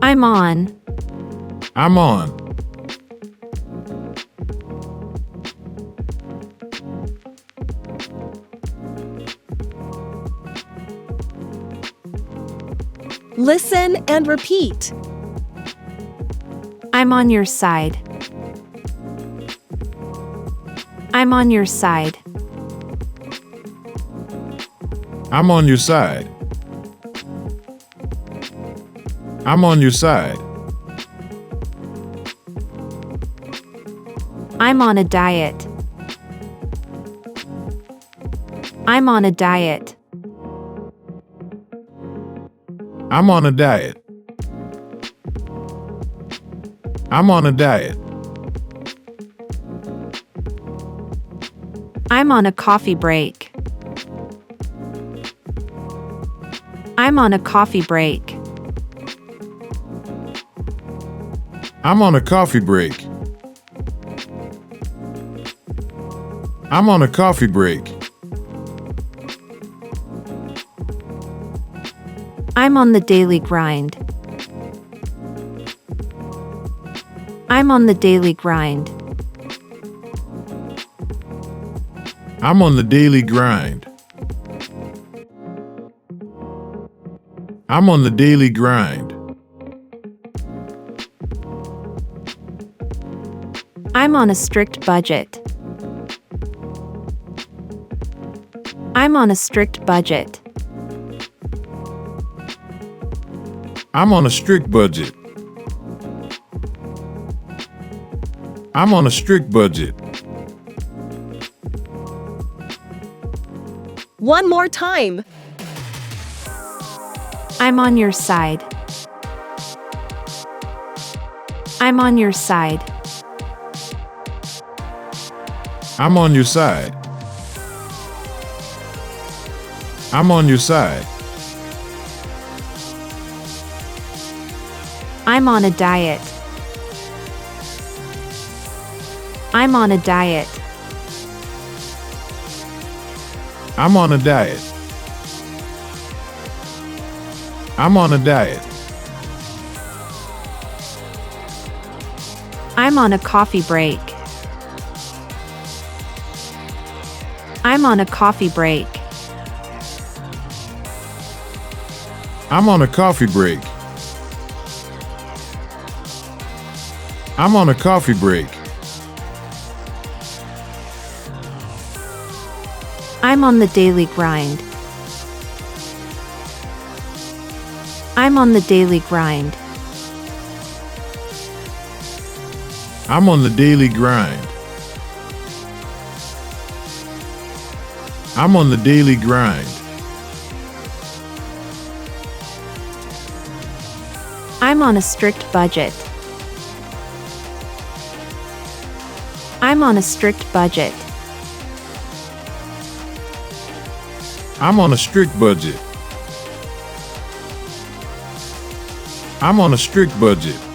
I'm on. I'm on. Listen and repeat. I'm on your side. I'm on your side. I'm on your side. I'm on your side. I'm on a diet. I'm on a diet. I'm on a diet. I'm on a diet. I'm on a coffee break. I'm on a coffee break. I'm on a coffee break. I'm on a coffee break. I'm on the daily grind. I'm on the daily grind. I'm on the daily grind. I'm on the daily grind. I'm on a strict budget. I'm on a strict budget. I'm on a strict budget. I'm on a strict budget. One more time. I'm on your side. I'm on your side. I'm on your side. I'm on your side. I'm on a diet. I'm on a diet. I'm on a diet. I'm on a diet. I'm on a coffee break. I'm on a coffee break. I'm on a coffee break. I'm on a coffee break. I'm on the daily grind. I'm on the daily grind. I'm on the daily grind. I'm on the daily grind. I'm on a strict budget. I'm on a strict budget. I'm on a strict budget. I'm on a strict budget.